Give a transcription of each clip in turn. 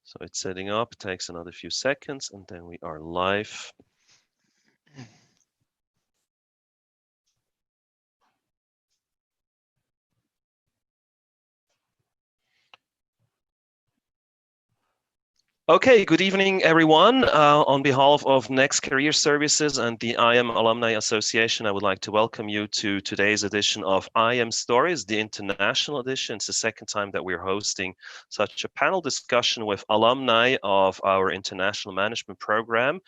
So it's setting up, it takes another few seconds, and then we are live. Okay, good evening, everyone. On behalf of Next Career Services and the IM Alumni Association, I would like to welcome you to today's edition of IM Stories, the international edition. It's the second time that we're hosting such a panel discussion with alumni of our international management program.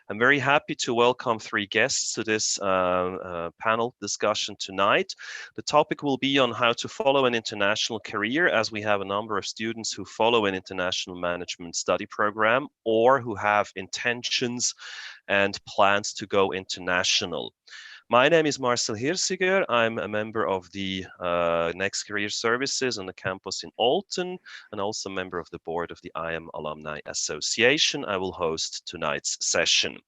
I'm very happy to welcome three guests to this panel discussion tonight. The topic will be on how to follow an international career, as we have a number of students who follow an international management study program or who have intentions and plans to go international. My name is Marcel Hirsiger. I'm a member of the Next Career Services on the campus in Olten and also a member of the board of the IM Alumni Association. I will host tonight's session.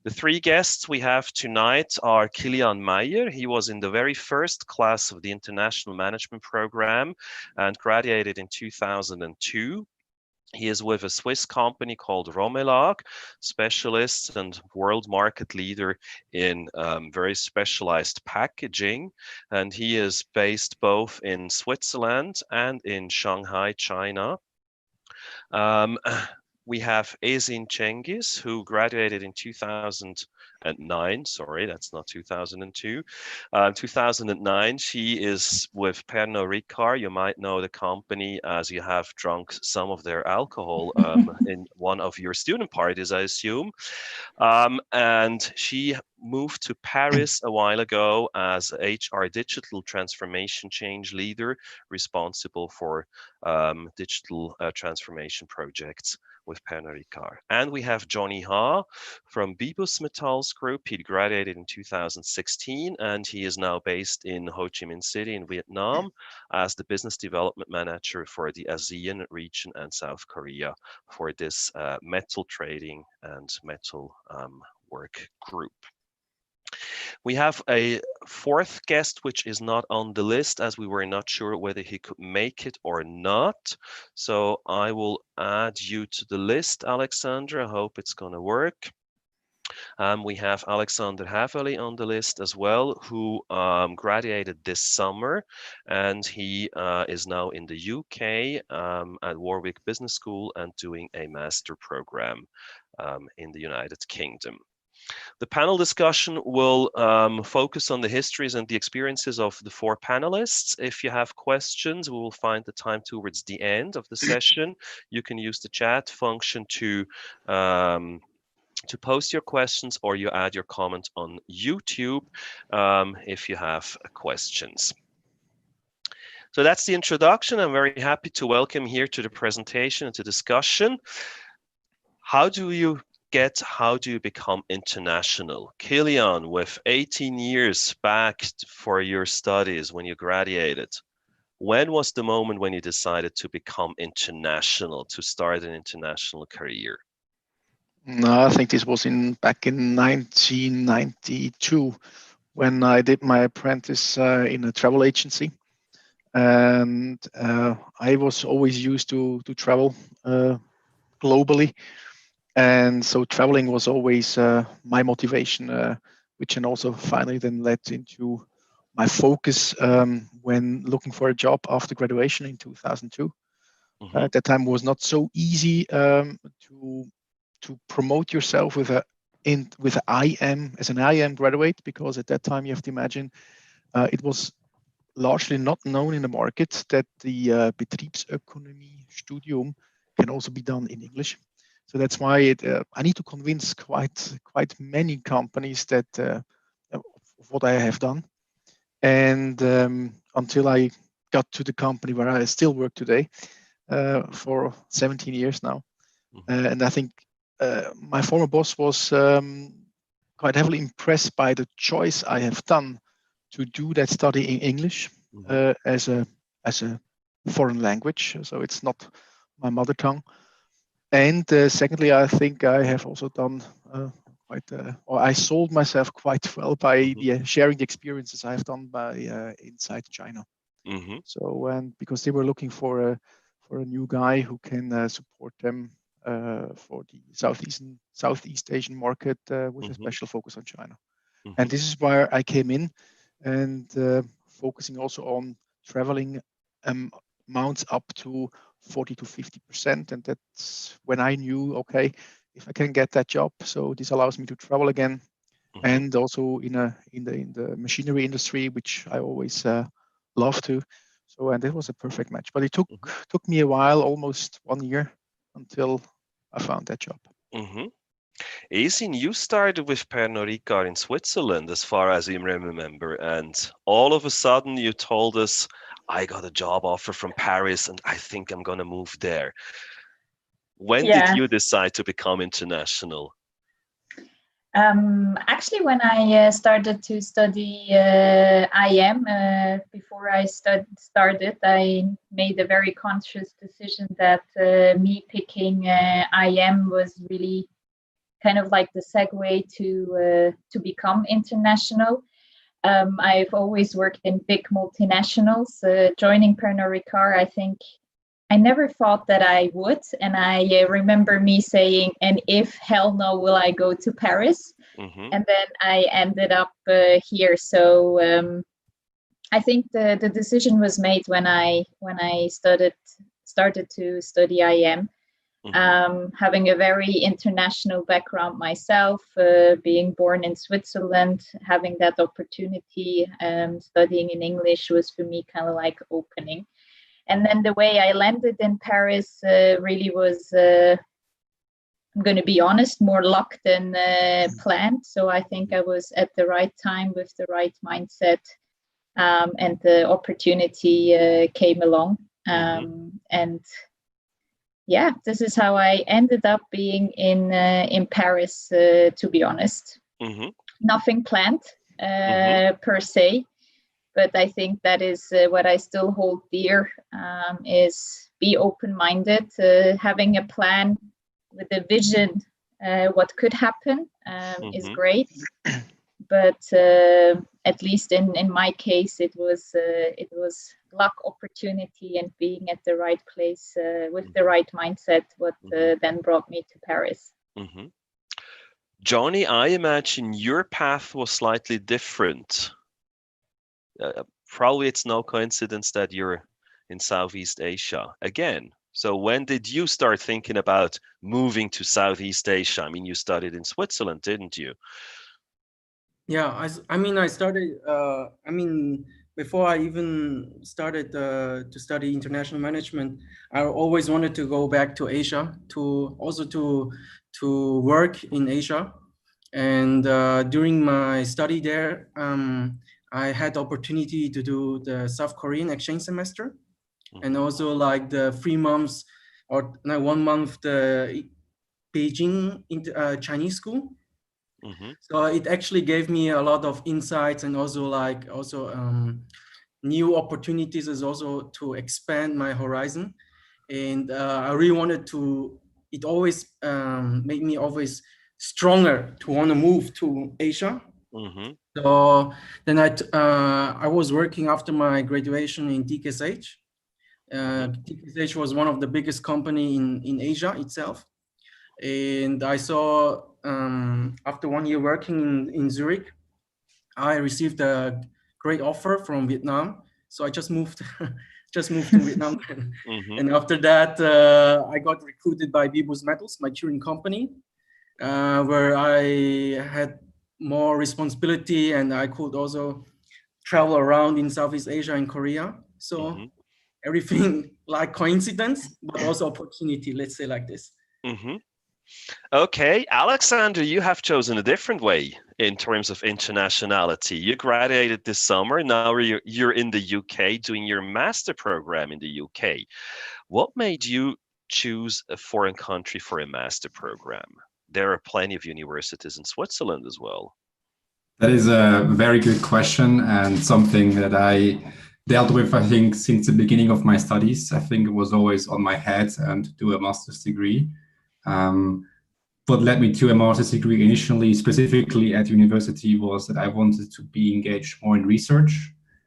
The three guests we have tonight are Kilian Meyer. He was in the very first class of the International Management Program and graduated in 2002. He is with a Swiss company called Romelag, specialist and world market leader in very specialized packaging. And he is based both in Switzerland and in Shanghai, China. We have Ezin Cengiz, who graduated in 2009. Sorry, that's not 2002. 2009, she is with Pernod Ricard. You might know the company as you have drunk some of their alcohol in one of your student parties, I assume. And she moved to Paris a while ago as HR digital transformation change leader, responsible for digital transformation projects with Pernod Ricard. And we have Johnny Ha from Bibus Metals Group. He graduated in 2016 and he is now based in Ho Chi Minh City in Vietnam as the business development manager for the ASEAN region and South Korea for this metal trading and metal work group. We have a fourth guest, which is not on the list as we were not sure whether he could make it or not. So I will add you to the list, Alexandra. I hope it's going to work. We have Alexander Haveli on the list as well, who graduated this summer, and he is now in the UK at Warwick Business School and doing a master program in the United Kingdom. The panel discussion will focus on the histories and the experiences of the four panelists. If you have questions, we will find the time towards the end of the session. You can use the chat function to post your questions, or you add your comment on YouTube if you have questions. So that's the introduction. I'm very happy to welcome here to the presentation and to discussion. How do you become international? Kilian, with 18 years back for your studies when you graduated, when was the moment when you decided to become international, to start an international career? No, I think this was back in 1992 when I did my apprentice in a travel agency. And I was always used to travel globally. And so traveling was always my motivation, which then also finally then led into my focus when looking for a job after graduation in 2002. Mm-hmm. At that time, it was not so easy to promote yourself with an IM graduate, because at that time you have to imagine it was largely not known in the market that the Betriebsökonomie Studium can also be done in English. So that's why I need to convince quite many companies that of what I have done, and until I got to the company where I still work today for 17 years now. Mm-hmm. And I think my former boss was quite heavily impressed by the choice I have done to do that study in English. Mm-hmm. as a foreign language, so it's not my mother tongue. And secondly, I think I have also done or I sold myself quite well by Mm-hmm. sharing the experiences I have done by inside China. Mm-hmm. So, and because they were looking for for a new guy who can support them for the Southeast Asian market with a special focus on China. And this is where I came in, and focusing also on traveling amounts up to 40 to 50%. And that's when I knew, okay, if I can get that job, so this allows me to travel again, and also in the machinery industry, which I always love to. So, and it was a perfect match. But it took me a while, almost 1 year, until I found that job. Aisin, you started with Pernod Ricard in Switzerland, as far as I remember, and all of a sudden you told us, I got a job offer from Paris and I think I'm going to move there. When did you decide to become international? Actually, when I started to study IM, before I started, I made a very conscious decision that me picking IM was really kind of like the segue to become international. I've always worked in big multinationals. Joining Pernod Ricard, I think I never thought that I would. And I remember me saying, and if hell no, will I go to Paris? And then I ended up here. So I think the decision was made when I started to study IM. Having a very international background myself, being born in Switzerland, having that opportunity, studying in English was for me kind of like opening. And then the way I landed in Paris really was, I'm going to be honest, more luck than planned. So I think I was at the right time with the right mindset, and the opportunity came along. And yeah, this is how I ended up being in Paris, to be honest. Nothing planned per se. But I think that is what I still hold dear, is be open-minded, having a plan with a vision, what could happen is great. But at least in my case, it was luck, opportunity, and being at the right place with the right mindset, what then brought me to Paris. Johnny, I imagine your path was slightly different. Probably it's no coincidence that you're in Southeast Asia again. So when did you start thinking about moving to Southeast Asia? I mean, you studied in Switzerland, didn't you? Yeah, I started, before I even started to study international management, I always wanted to go back to Asia, to work in Asia. And during my study there, I had the opportunity to do the South Korean exchange semester, and also like the 3 months or 1 month the Beijing Chinese school. So it actually gave me a lot of insights, and also new opportunities, is also to expand my horizon. And I really wanted to. It always made me always stronger to want to move to Asia. So then I was working after my graduation in DKSH. DKSH was one of the biggest company in Asia itself. And I saw, after 1 year working in Zurich, I received a great offer from Vietnam. So I just moved to Vietnam. And after that, I got recruited by Bibus Metals, my touring company, where I had more responsibility, and I could also travel around in Southeast Asia and Korea. So everything like coincidence, but also opportunity, let's say like this. Okay, Alexander, you have chosen a different way in terms of internationality. You graduated this summer. Now you're in the UK doing your master program in the UK. What made you choose a foreign country for a master program? There are plenty of universities in Switzerland as well. That is a very good question, and something that I dealt with, I think, since the beginning of my studies. I think it was always on my head to do a master's degree. What led me to a master's degree initially, specifically at university, was that I wanted to be engaged more in research.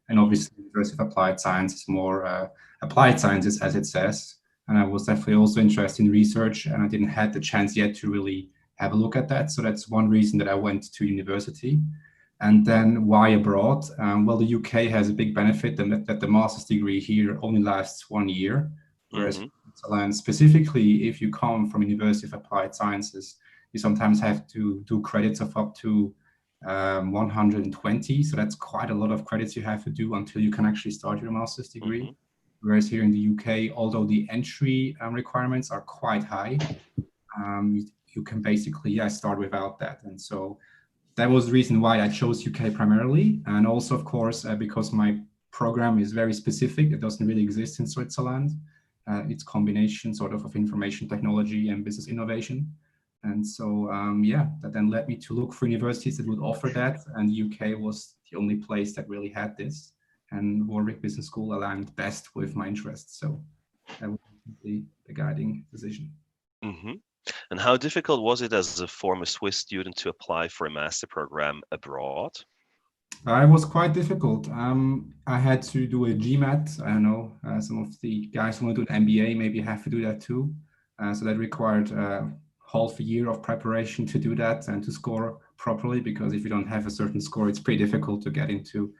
And obviously, the University of Applied Science is more applied sciences, as it says. And I was definitely also interested in research, and I didn't have the chance yet to really have a look at that. So that's one reason that I went to university. And then why abroad? Well, the UK has a big benefit that the master's degree here only lasts 1 year, whereas Switzerland, specifically if you come from University of Applied Sciences, you sometimes have to do credits of up to 120. So that's quite a lot of credits you have to do until you can actually start your master's degree. Whereas here in the UK, although the entry requirements are quite high, you can basically start without that. And so that was the reason why I chose UK primarily. And also, of course, because my program is very specific, it doesn't really exist in Switzerland. It's combination sort of information technology and business innovation. And so, that then led me to look for universities that would offer that. And UK was the only place that really had this. And Warwick Business School aligned best with my interests. So that was the guiding decision. And how difficult was it as a former Swiss student to apply for a master program abroad? It was quite difficult. I had to do a GMAT. I don't know, some of the guys who want to do an MBA maybe have to do that too. So that required half a year of preparation to do that and to score properly, because if you don't have a certain score, it's pretty difficult to get into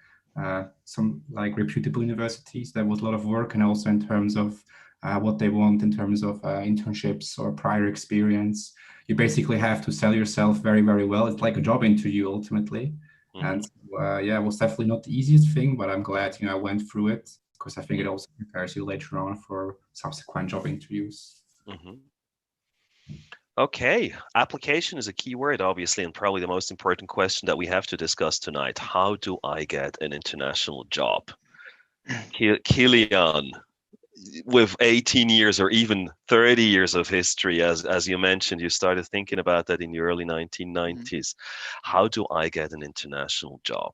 some like reputable universities. There was a lot of work, and also in terms of what they want in terms of internships or prior experience. You basically have to sell yourself very, very well. It's like a job interview ultimately. And it was definitely not the easiest thing, but I'm glad I went through it, because I think it also prepares you later on for subsequent job interviews. Okay, application is a key word, obviously, and probably the most important question that we have to discuss tonight. How do I get an international job? Kilian, with 18 years or even 30 years of history, as you mentioned, you started thinking about that in the early 1990s. How do I get an international job?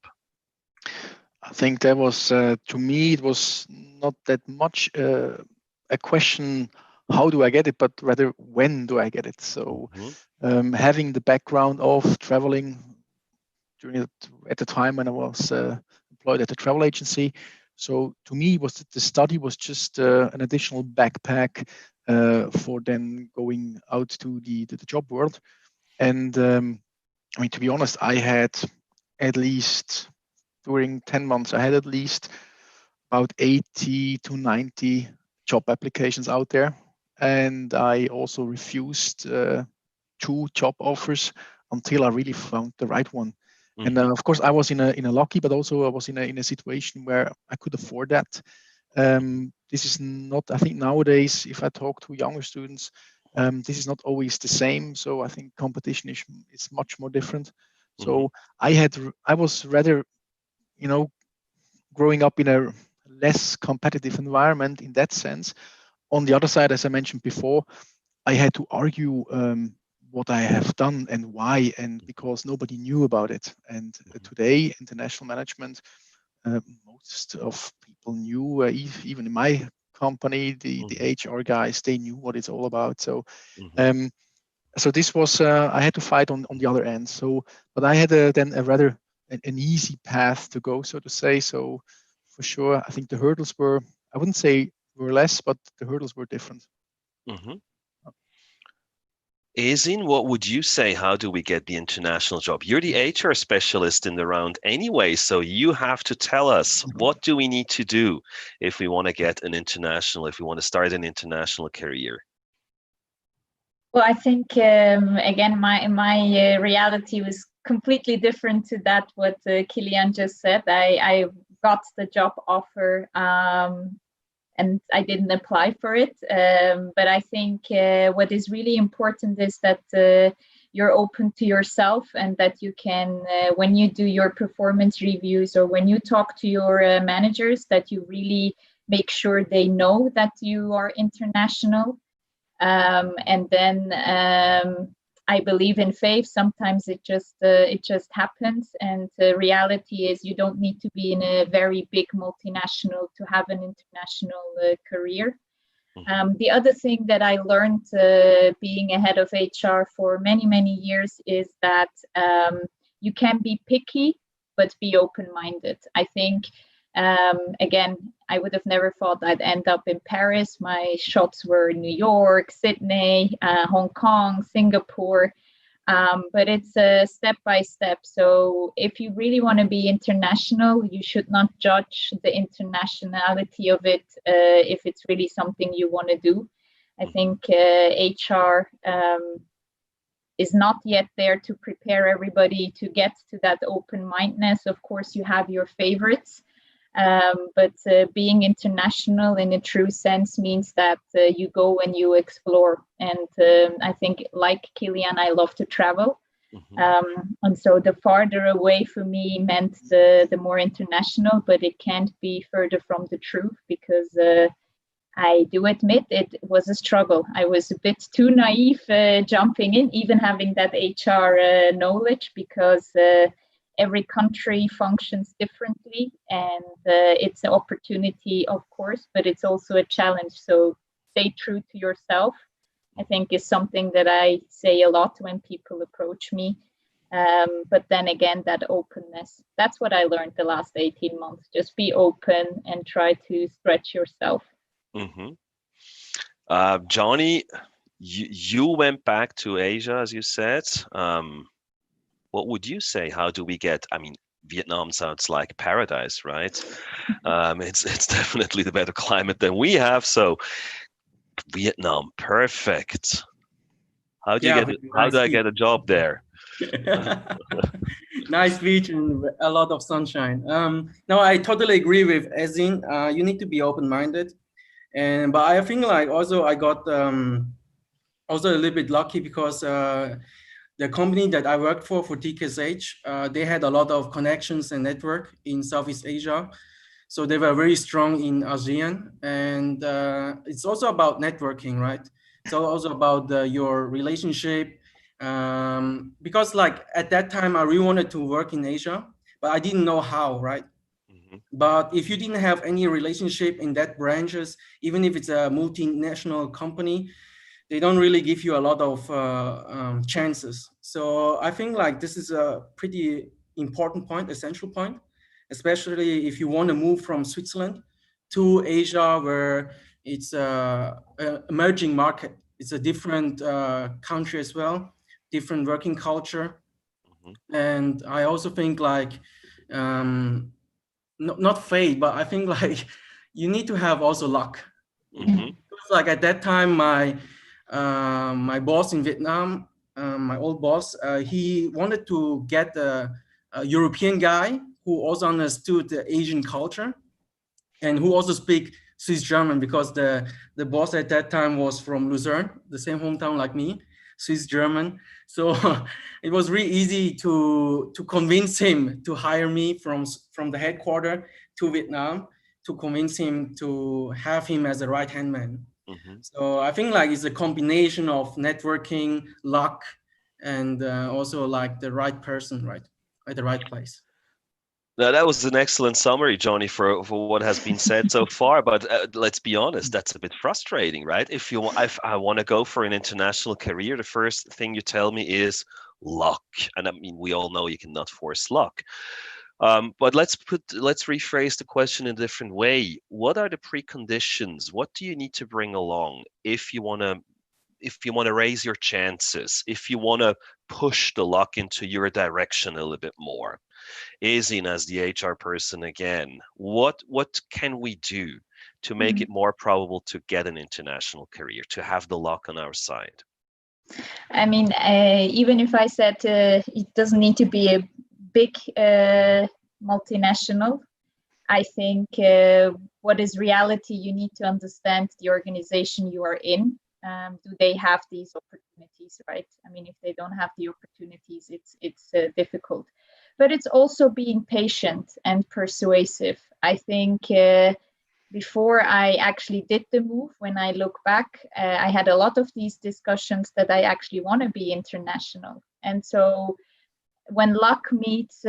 I think that was, to me, it was not that much a question, how do I get it, but rather when do I get it? So having the background of traveling at the time when I was employed at a travel agency. So to me, the study was just an additional backpack for then going out to the job world. And to be honest, I had at least during 10 months, I had at least about 80 to 90 job applications out there. And I also refused 2 job offers until I really found the right one. And of course, I was in a lucky, but also I was in a situation where I could afford that. This is not, I think nowadays, if I talk to younger students, this is not always the same. So I think competition is much more different. So I was rather, growing up in a less competitive environment in that sense. On the other side, as I mentioned before, I had to argue what I have done and why, and because nobody knew about it. And today, international management, most of people knew, even in my company, the HR guys, they knew what it's all about. So, so this was, I had to fight on the other end. So, but I had then a rather an easy path to go, so to say. So for sure, I think the hurdles were, I wouldn't say were less, but the hurdles were different. Ezin, what would you say? How do we get the international job? You're the HR specialist in the round anyway, so you have to tell us, what do we need to do if we want to get an international, if we want to start an international career? Well, I think, again, my reality was completely different to that what Kilian just said. I got the job offer and I didn't apply for it. But I think what is really important is that you're open to yourself, and that you can, when you do your performance reviews or when you talk to your managers, that you really make sure they know that you are international. And then I believe in faith. Sometimes it just happens, and the reality is you don't need to be in a very big multinational to have an international career. The other thing that I learned being a head of HR for many years is that you can be picky, but be open-minded. I think, again, I would have never thought I'd end up in Paris. My shops were New York, Sydney, Hong Kong, Singapore. But it's a step by step. So if you really want to be international, you should not judge the internationality of it if it's really something you want to do. I think HR is not yet there to prepare everybody to get to that open-mindedness. Of course, you have your favorites. But being international in a true sense means that you go and you explore. And I think, like Kilian, I love to travel. And so the farther away for me meant the more international, but it can't be further from the truth, because I do admit it was a struggle. I was a bit too naive jumping in, even having that HR knowledge, because every country functions differently, and it's an opportunity, of course, but it's also a challenge. So stay true to yourself, I think, is something that I say a lot when people approach me. But then again, that openness, that's what I learned the last 18 months. Just be open and try to stretch yourself. Johnny, you went back to Asia, as you said. What would you say? How do we get, I mean, Vietnam sounds like paradise, right? It's definitely the better climate than we have. So Vietnam, perfect. How do I get a job there? Nice beach and a lot of sunshine. No, I totally agree with Ezin. You need to be open-minded. But I think like also I got also a little bit lucky, because the company that I worked for TKSH, they had a lot of connections and network in Southeast Asia. So they were very strong in ASEAN. And it's also about networking, right? It's also about your relationship. Because like at that time, I really wanted to work in Asia, but I didn't know how, right? But if you didn't have any relationship in that branches, even if it's a multinational company, they don't really give you a lot of chances. So I think like this is a pretty important point, essential point, especially if you want to move from Switzerland to Asia, where it's an emerging market. It's a different country as well, different working culture. And I also think like, not fate, but I think like you need to have also luck. Like at that time, my boss in Vietnam, my old boss, he wanted to get a European guy who also understood the Asian culture and who also speak Swiss German, because the boss at that time was from Lucerne, the same hometown like me, Swiss German. So it was really easy to convince him to hire me from the headquarters to Vietnam, to convince him to have him as a right-hand man. So I think like it's a combination of networking, luck, and also like the right person, right, at the right place. Now, that was an excellent summary, Johnny, for what has been said so far. But let's be honest, that's a bit frustrating, right? If I want to go for an international career, the first thing you tell me is luck. And I mean, we all know you cannot force luck. But let's rephrase the question in a different way. What are the preconditions? What do you need to bring along if you want to raise your chances, if you want to push the luck into your direction a little bit more? Ezin, as the HR person again, what can we do to make it more probable to get an international career, to have the luck on our side? I mean, even if I said it doesn't need to be a big multinational, I think what is reality, you need to understand the organization you are in. Do they have these opportunities, right? I mean, if they don't have the opportunities, it's difficult. But it's also being patient and persuasive. I think before I actually did the move, when I look back, I had a lot of these discussions that I actually want to be international. And so when luck meets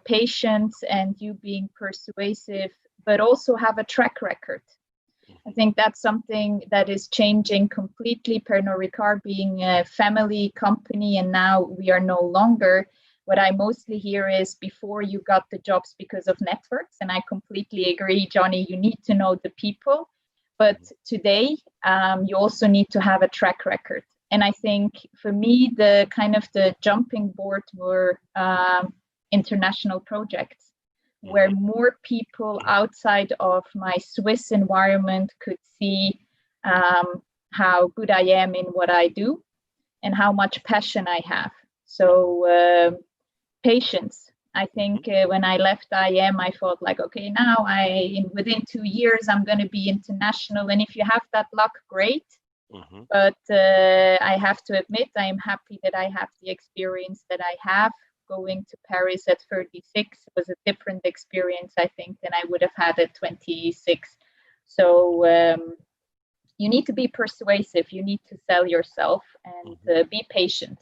patience and you being persuasive, but also have a track record, I think that's something that is changing completely. Pernod Ricard being a family company, and now we are no longer. what I mostly hear is before you got the jobs because of networks. And I completely agree, Johnny, you need to know the people. But today, you also need to have a track record. And I think for me, the kind of the jumping board were international projects, where more people outside of my Swiss environment could see how good I am in what I do and how much passion I have. So patience. I think when I left IM, I thought like, okay, now within 2 years, I'm going to be international. And if you have that luck, great. But I have to admit, I am happy that I have the experience that I have. Going to Paris at 36 was a different experience, I think, than I would have had at 26. So you need to be persuasive. You need to sell yourself and be patient.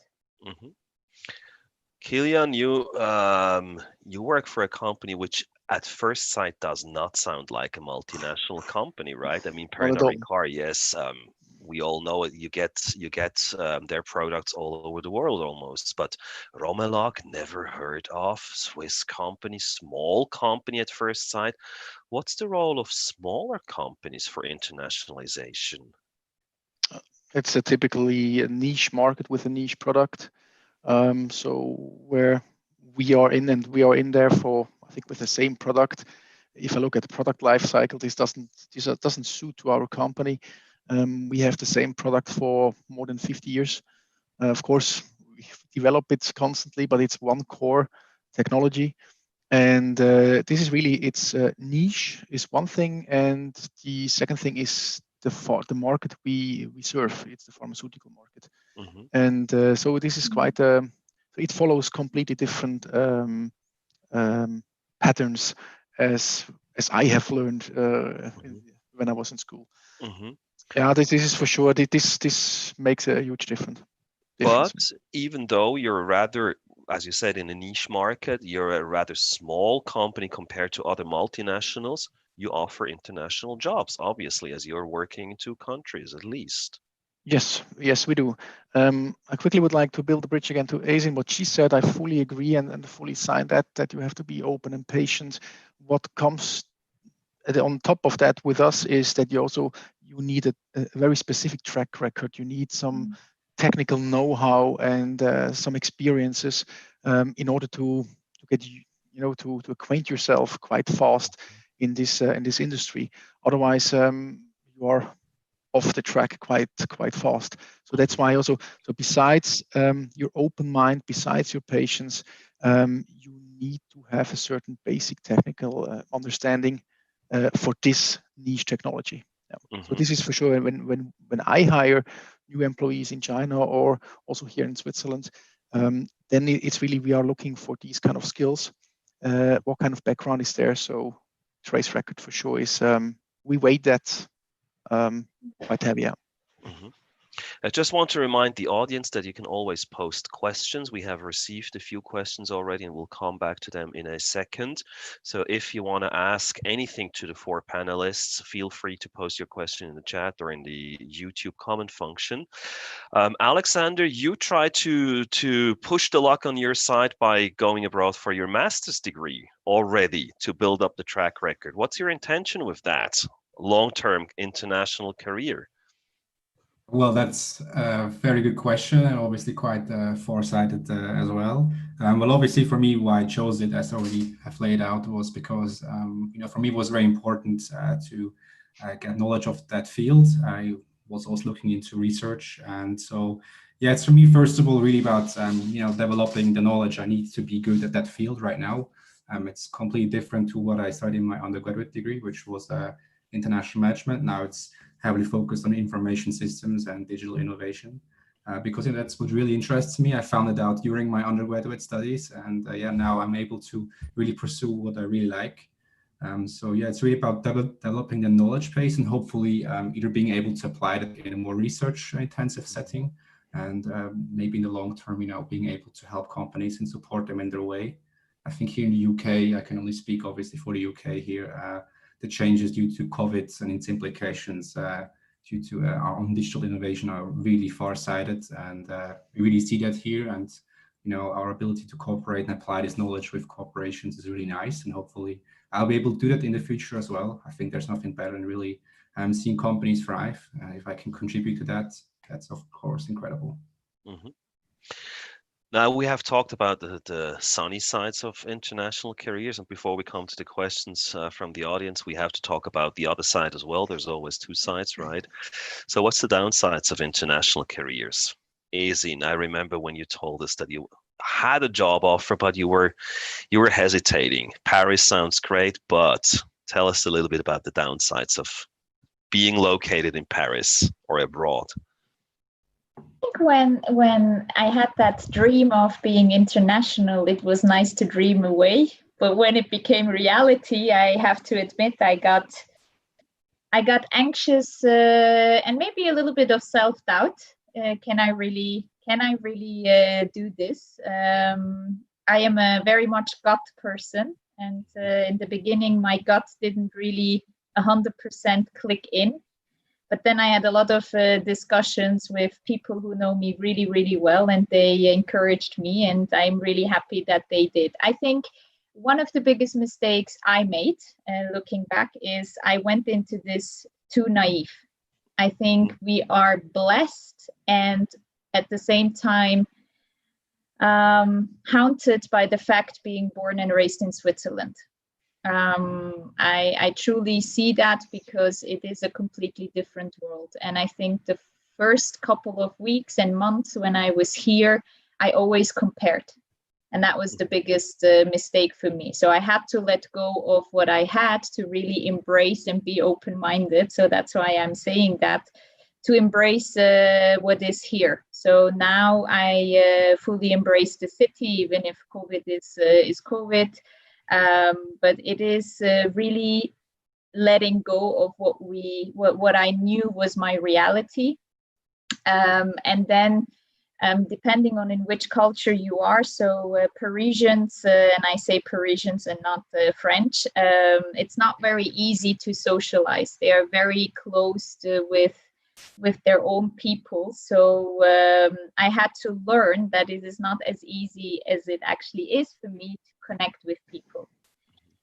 Kilian, you work for a company which at first sight does not sound like a multinational company, right? I mean, Pernod Ricard, yes, we all know it. You get their products all over the world almost, but Romelach, never heard of. Swiss company, small company at first sight. What's the role of smaller companies for internationalization? It's typically a niche market with a niche product. So where we are in, and we are in there for, I think, with the same product. If I look at the product life cycle, this doesn't suit to our company. We have the same product for more than 50 years. Of course, we develop it constantly, but it's one core technology. And this is really, it's niche is one thing. And the second thing is the market we serve. It's the pharmaceutical market. And so this is quite, it follows completely different patterns as I have learned when I was in school. Yeah, this is for sure. This makes a huge difference. But even though you're rather, as you said, in a niche market, you're a rather small company compared to other multinationals, you offer international jobs, obviously, as you're working in 2 countries at least. Yes, we do. I quickly would like to build a bridge again to Aisin. What she said, I fully agree and fully sign that you have to be open and patient. What comes on top of that with us is that you need a very specific track record. You need some technical know-how and some experiences in order to get to acquaint yourself quite fast in this industry. Otherwise, you are off the track quite fast. So that's why also, so besides your open mind, besides your patience, you need to have a certain basic technical understanding for this niche technology. So this is for sure. When I hire new employees in China or also here in Switzerland, then it's really, we are looking for these kind of skills. What kind of background is there? So trace record for sure is, we weight that quite heavy. I just want to remind the audience that you can always post questions. We have received a few questions already and we'll come back to them in a second. So if you want to ask anything to the 4 panelists, feel free to post your question in the chat or in the YouTube comment function. Alexander, you try to push the luck on your side by going abroad for your master's degree already to build up the track record. What's your intention with that long-term international career? Well, that's a very good question and obviously quite foresighted as well. Well, obviously for me, why I chose it, as I already have laid out, was because, for me, it was very important to get knowledge of that field. I was also looking into research. And so, yeah, it's for me, first of all, really about, developing the knowledge I need to be good at that field right now. It's completely different to what I studied in my undergraduate degree, which was international management. Now it's heavily focused on information systems and digital innovation, because that's what really interests me. I found it out during my undergraduate studies, and now I'm able to really pursue what I really like. So yeah, it's really about developing the knowledge base and hopefully either being able to apply it in a more research-intensive setting, and maybe in the long term, being able to help companies and support them in their way. I think here in the UK, I can only speak obviously for the UK here. The changes due to COVID and its implications due to our own digital innovation are really far-sighted, and we really see that here. And our ability to cooperate and apply this knowledge with corporations is really nice. And hopefully I'll be able to do that in the future as well. I think there's nothing better than really seeing companies thrive. If I can contribute to that, that's of course incredible. Mm-hmm. Now, we have talked about the sunny sides of international careers, and before we come to the questions from the audience, we have to talk about the other side as well. There's always two sides, right? So what's the downsides of international careers? Ezin, I remember when you told us that you had a job offer, but you were hesitating. Paris sounds great, but tell us a little bit about the downsides of being located in Paris or abroad. When I had that dream of being international, it was nice to dream away. But when it became reality, I have to admit I got anxious and maybe a little bit of self-doubt. Can I really do this? I am a very much gut person, and in the beginning, my gut didn't really 100% click in. But then I had a lot of discussions with people who know me really, really well, and they encouraged me, and I'm really happy that they did. I think one of the biggest mistakes I made, looking back, is I went into this too naive. I think we are blessed and at the same time haunted by the fact being born and raised in Switzerland. I truly see that because it is a completely different world. And I think the first couple of weeks and months when I was here, I always compared. And that was the biggest mistake for me. So I had to let go of what I had to really embrace and be open-minded. So that's why I'm saying that, to embrace what is here. So now I fully embrace the city, even if COVID is COVID. But it is really letting go of what I knew was my reality, and then depending on in which culture you are. So Parisians, and I say Parisians and not French, it's not very easy to socialize. They are very close with their own people. So I had to learn that it is not as easy as it actually is for me to connect with people.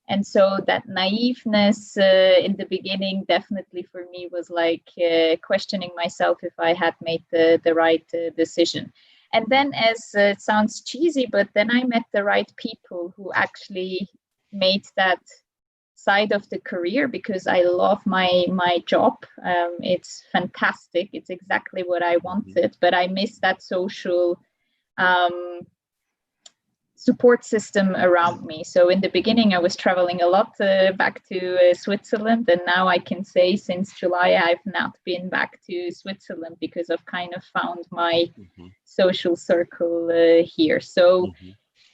And so that naiveness in the beginning definitely for me was like questioning myself if I had made the right decision. And then, as it sounds cheesy, but then I met the right people who actually made that side of the career, because I love my job. It's fantastic. It's exactly what I wanted, but I miss that social support system around me. So in the beginning, I was traveling a lot back to Switzerland, and now I can say since July I've not been back to Switzerland because I've kind of found my social circle here. So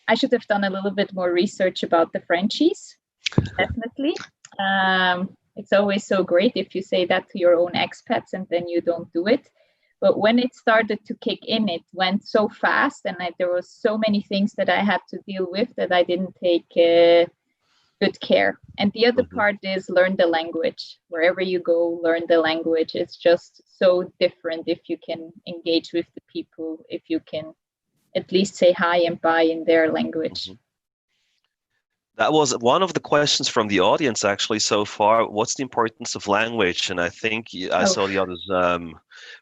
I should have done a little bit more research about the Frenchies, definitely. It's always so great if you say that to your own expats and then you don't do it. But when it started to kick in, it went so fast, and there was so many things that I had to deal with that I didn't take good care. And the other part is learn the language. Wherever you go, learn the language. It's just so different if you can engage with the people, if you can at least say hi and bye in their language. That was one of the questions from the audience actually so far. What's the importance of language? And I think I saw the others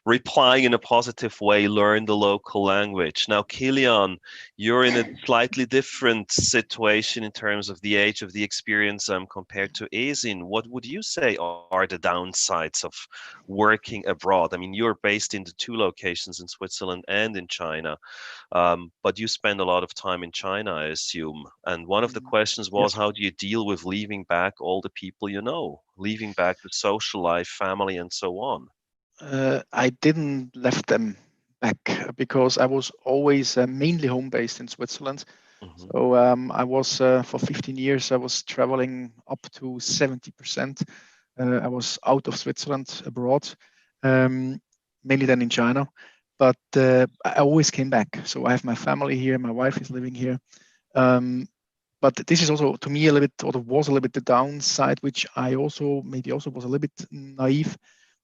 replying in a positive way, learn the local language. Now, Kilian, you're in a slightly different situation in terms of the age of the experience compared to Ezin. What would you say are the downsides of working abroad? I mean, you're based in the two locations in Switzerland and in China, but you spend a lot of time in China, I assume. And one of the questions was, how do you deal with leaving back all the people you know, leaving back the social life, family, and so on? I didn't left them back because I was always mainly home-based in Switzerland. So I was, for 15 years, I was traveling up to 70%. I was out of Switzerland, abroad, mainly then in China. But I always came back. So I have my family here, my wife is living here. But this is also, to me, a little bit, or was a little bit the downside, which I also maybe also was a little bit naive.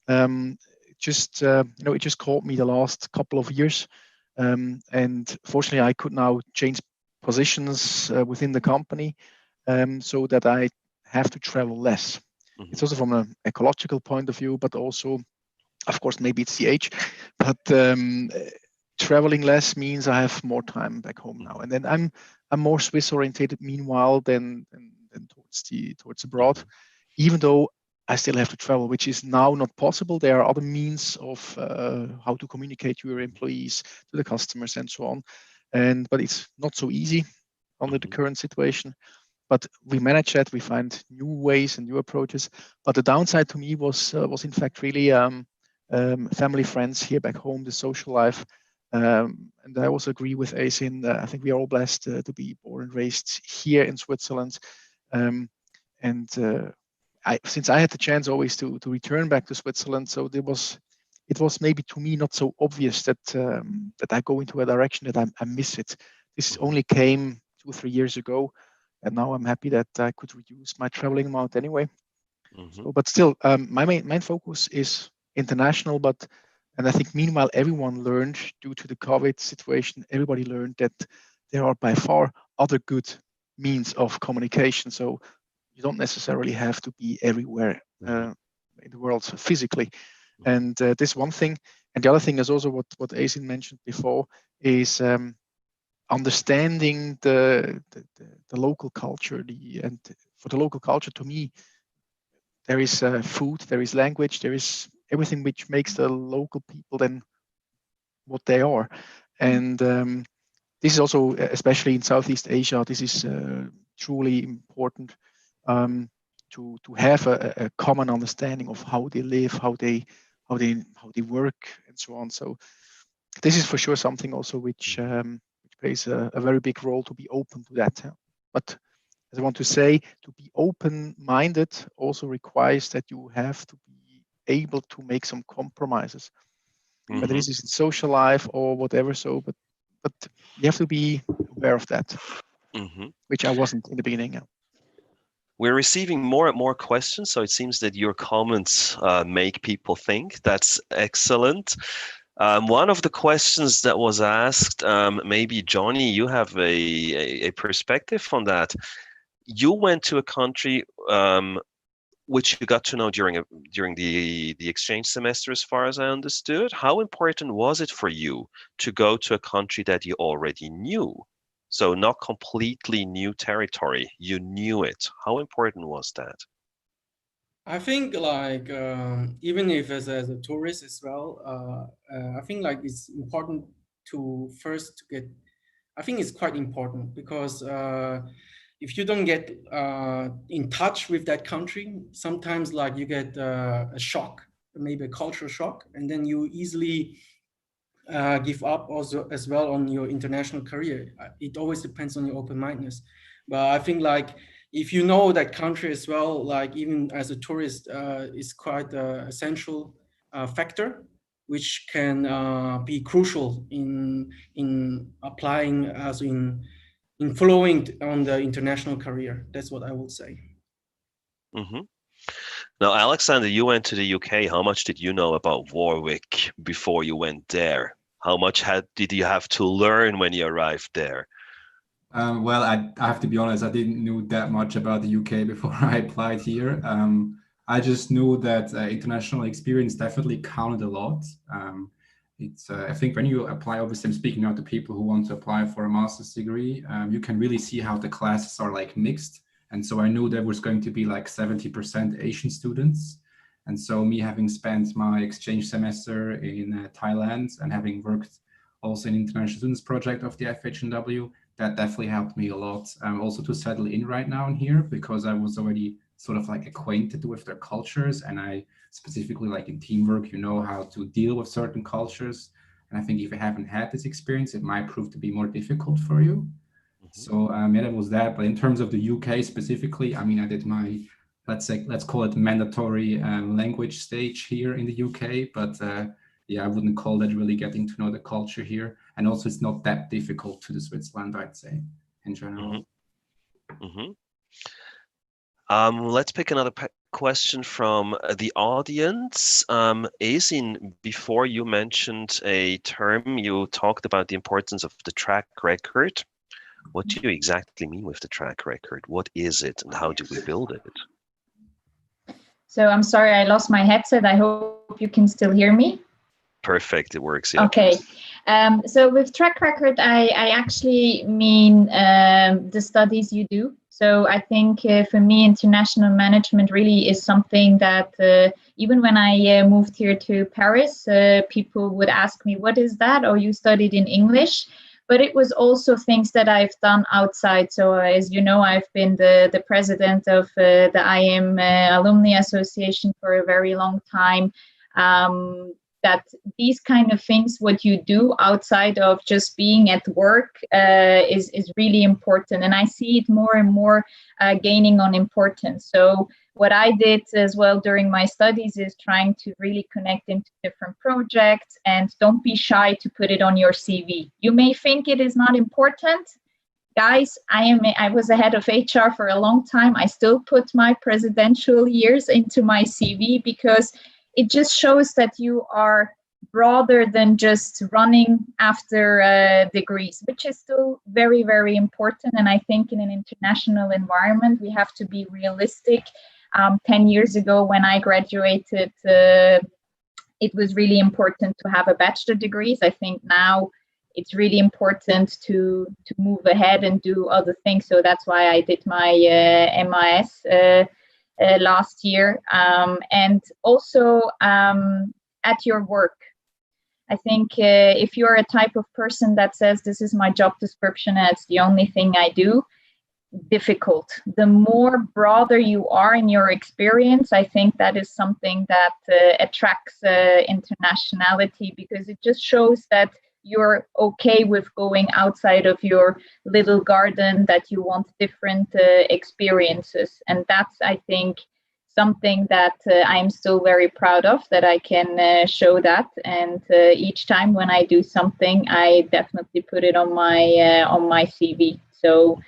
It just caught me the last couple of years. And fortunately, I could now change positions within the company so that I have to travel less. Mhm. It's also from an ecological point of view, but also, of course, maybe it's the age, but traveling less means I have more time back home now. And then I'm more Swiss orientated meanwhile than towards abroad, even though I still have to travel, which is now not possible. There are other means of how to communicate to your employees, to the customers, and so on. But it's not so easy under the current situation. But we manage that. We find new ways and new approaches. But the downside to me was in fact really family, friends here back home, the social life. And I also agree with Aisin. I think we are all blessed to be born and raised here in Switzerland. Since I had the chance always to return back to Switzerland, so it was maybe to me not so obvious that that I go into a direction that I miss it. This only came 2 or 3 years ago, and now I'm happy that I could reduce my traveling amount anyway. So, but still, my main focus is international. And I think meanwhile everyone learned due to the COVID situation. Everybody learned that there are by far other good means of communication. So you don't necessarily have to be everywhere in the world physically. And this one thing. And the other thing is also what Aisin mentioned before is understanding the local culture. And for the local culture, to me, there is food, there is language, there is everything which makes the local people then what they are. And this is also, especially in Southeast Asia, this is truly important to have a common understanding of how they live, how they work, and so on. So this is for sure something also which plays a very big role, to be open to that. But as I want to say, to be open-minded also requires that you have to be able to make some compromises, whether this is in social life or whatever. So, but you have to be aware of that, which I wasn't in the beginning. We're receiving more and more questions, so it seems that your comments make people think. That's excellent. One of the questions that was asked, maybe Johnny, you have a perspective on that. You went to a country which you got to know during the exchange semester, as far as I understood. How important was it for you to go to a country that you already knew? So not completely new territory, you knew it. How important was that? I think like even if as a tourist as well, I think like it's important to first get. I think it's quite important because if you don't get in touch with that country, sometimes like you get a shock, maybe a cultural shock, and then you easily give up also as well on your international career. It always depends on your open-mindedness. But I think like if you know that country as well, like even as a tourist, is quite an essential factor, which can be crucial in applying as in following on the international career. That's what I would say. Now, Alexander, you went to the UK. How much did you know about Warwick before you went there? How much did you have to learn when you arrived there? Well, I have to be honest, I didn't know that much about the UK before I applied here. I just knew that international experience definitely counted a lot. I think when you apply, obviously I'm speaking out to people who want to apply for a master's degree, you can really see how the classes are like mixed. And so I knew there was going to be like 70% Asian students. And so me having spent my exchange semester in Thailand and having worked also in international students project of the FHNW, that definitely helped me a lot. Also to settle in right now in here, because I was already sort of like acquainted with their cultures, and I specifically like in teamwork, you know how to deal with certain cultures. And I think if you haven't had this experience, it might prove to be more difficult for you. So yeah, that was that. But in terms of the UK specifically, I mean, I did my, let's call it mandatory language stage here in the UK, but yeah, I wouldn't call that really getting to know the culture here. And also it's not that difficult to the Switzerland, I'd say, in general. Let's pick another question from the audience. Before you mentioned a term, you talked about the importance of the track record. What do you exactly mean with the track record? What is it and how do we build it? So I'm sorry, I lost my headset. I hope you can still hear me. Perfect, it works. Yeah. Okay. So with track record, I actually mean the studies you do. So I think for me, international management really is something that even when I moved here to Paris, people would ask me, what is that? Oh, you studied in English. But it was also things that I've done outside. So as you know, I've been the president of the IM Alumni Association for a very long time. That these kind of things, what you do outside of just being at work is really important. And I see it more and more gaining on importance. So what I did as well during my studies is trying to really connect into different projects, and don't be shy to put it on your CV. You may think it is not important. Guys, I was the head of HR for a long time. I still put my presidential years into my CV because it just shows that you are broader than just running after degrees, which is still very, very important. And I think in an international environment, we have to be realistic. 10 years ago, when I graduated, it was really important to have a bachelor degrees. I think now it's really important to move ahead and do other things. So that's why I did my MIS last year. And also at your work. I think if you're a type of person that says, this is my job description and it's the only thing I do, difficult. The more broader you are in your experience, I think that is something that attracts internationality, because it just shows that you're okay with going outside of your little garden, that you want different experiences. And that's, I think, something that I'm still very proud of, that I can show that. And each time when I do something, I definitely put it on my CV. So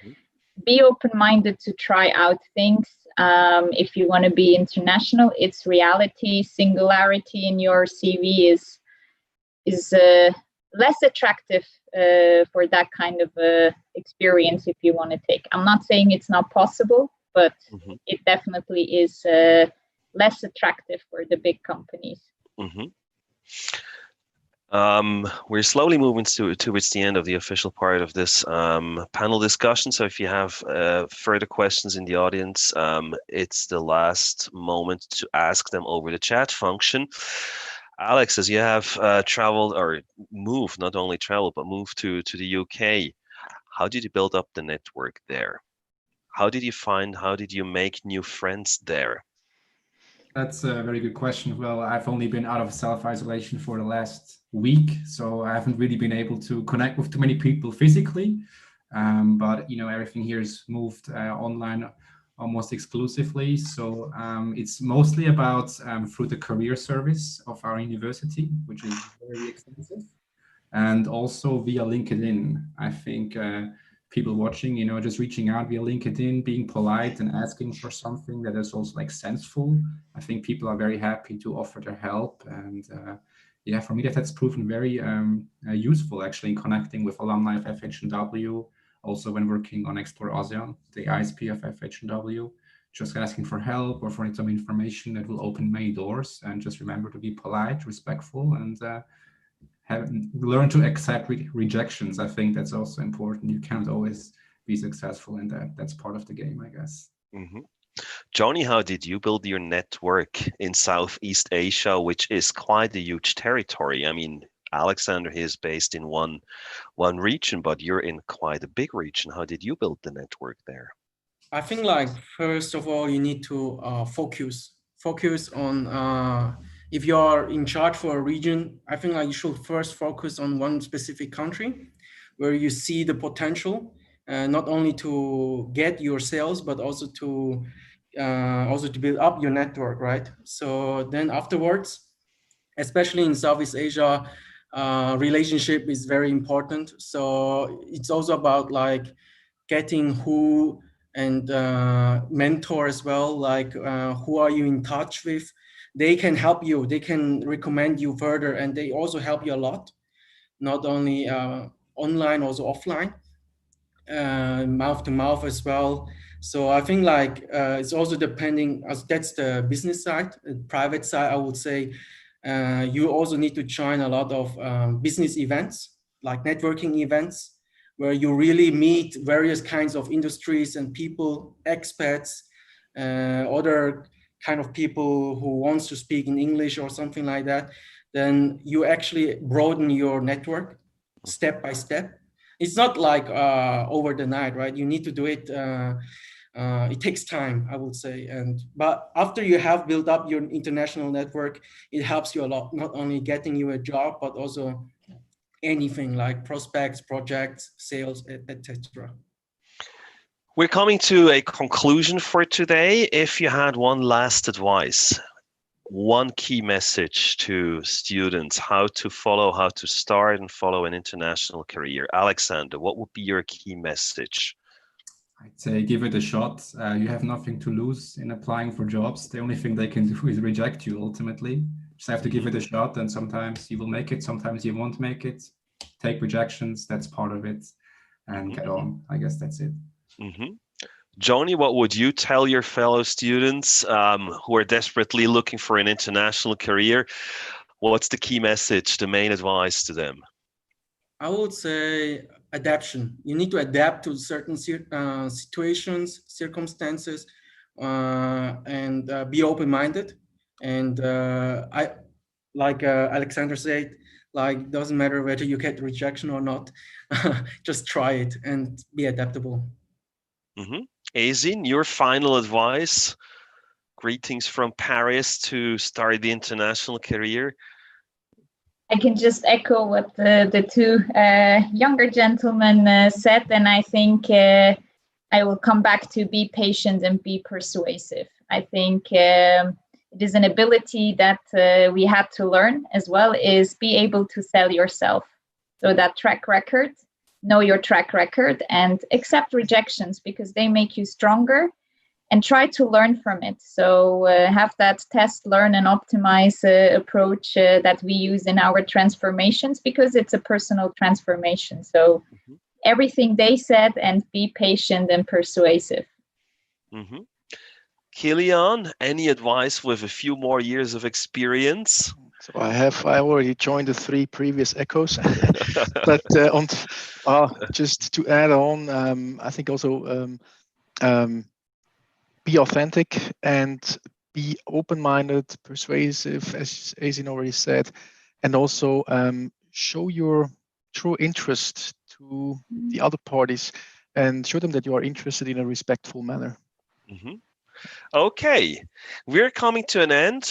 be open-minded to try out things. If you want to be international, it's reality. Singularity in your CV is less attractive for that kind of experience if you want to take. I'm not saying it's not possible, but it definitely is less attractive for the big companies. We're slowly moving towards the end of the official part of this panel discussion. So if you have further questions in the audience, it's the last moment to ask them over the chat function. Alex, as you have traveled or moved, not only traveled, but moved to the UK, how did you build up the network there? How did you make new friends there? That's a very good question. Well, I've only been out of self-isolation for the last week, so I haven't really been able to connect with too many people physically. But you know, everything here is moved online almost exclusively. So it's mostly about through the career service of our university, which is very extensive, and also via LinkedIn. I think people watching, you know, just reaching out via LinkedIn, being polite and asking for something that is also like senseful. I think people are very happy to offer their help. And yeah, for me, that's proven very useful actually in connecting with alumni of FHNW. Also when working on Explore ASEAN, the ISP of FHNW, just asking for help or for some information that will open many doors. And just remember to be polite, respectful, and learn to accept rejections. I think that's also important. You can't always be successful in that. That's part of the game, I guess. Johnny, how did you build your network in Southeast Asia, which is quite a huge territory? I mean, Alexander is based in one region, but you're in quite a big region. How did you build the network there? I think, like, first of all, you need to focus on if you are in charge for a region. I think like you should first focus on one specific country where you see the potential, not only to get your sales, but also to build up your network, right? So then afterwards, especially in Southeast Asia, relationship is very important. So it's also about like getting who and mentor as well, like who are you in touch with. They can help you, they can recommend you further, and they also help you a lot, not only online, also offline, mouth to mouth as well. So I think like it's also depending, as that's the business side. Private side, I would say you also need to join a lot of business events, like networking events, where you really meet various kinds of industries and people, expats, other kind of people who wants to speak in English or something like that. Then you actually broaden your network step by step. It's not like over the night, right? You need to do it. It takes time, I would say. But after you have built up your international network, it helps you a lot, not only getting you a job, but also anything like prospects, projects, sales, etc. We're coming to a conclusion for today. If you had one last advice, one key message to students, how to start and follow an international career. Alexander, what would be your key message? I'd say give it a shot. You have nothing to lose in applying for jobs. The only thing they can do is reject you ultimately. Just have to give it a shot, and sometimes you will make it, sometimes you won't make it. Take rejections, that's part of it, and get on. I guess that's it. Joni, what would you tell your fellow students who are desperately looking for an international career? What's the key message, the main advice to them? I would say adaptation. You need to adapt to certain situations, circumstances, and be open-minded. And like Alexander said, like doesn't matter whether you get rejection or not, just try it and be adaptable. Azin, your final advice. Greetings from Paris to start the international career. I can just echo what the two younger gentlemen said, and I think I will come back to be patient and be persuasive. I think it is an ability that we had to learn as well, is be able to sell yourself. So that track record, know your track record and accept rejections because they make you stronger, and try to learn from it. So have that test, learn and optimize approach that we use in our transformations, because it's a personal transformation. So everything they said, and be patient and persuasive. Kilian, any advice with a few more years of experience? So I already joined the 3 previous echoes, but just to add on, I think also be authentic and be open-minded, persuasive, as Azin already said, and also show your true interest to the other parties and show them that you are interested in a respectful manner. Okay, we're coming to an end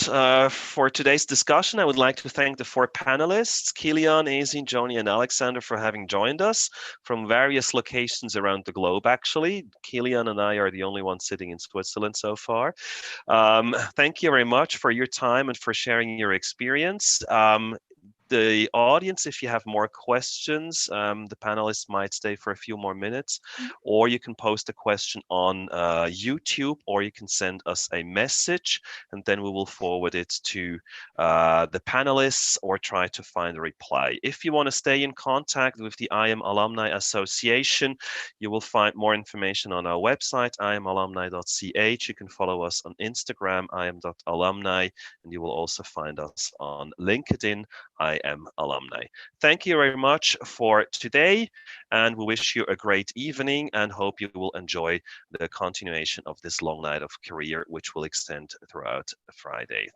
for today's discussion. I would like to thank the 4 panelists, Kilian, Azin, Joni, and Alexander, for having joined us from various locations around the globe, actually. Kilian and I are the only ones sitting in Switzerland so far. Thank you very much for your time and for sharing your experience. The audience, if you have more questions, the panelists might stay for a few more minutes, or you can post a question on YouTube, or you can send us a message, and then we will forward it to the panelists or try to find a reply. If you want to stay in contact with the IM Alumni Association, you will find more information on our website, imalumni.ch. You can follow us on Instagram, im.alumni, and you will also find us on LinkedIn, IM Alumni. Thank you very much for today, and we wish you a great evening and hope you will enjoy the continuation of this long night of career, which will extend throughout Friday.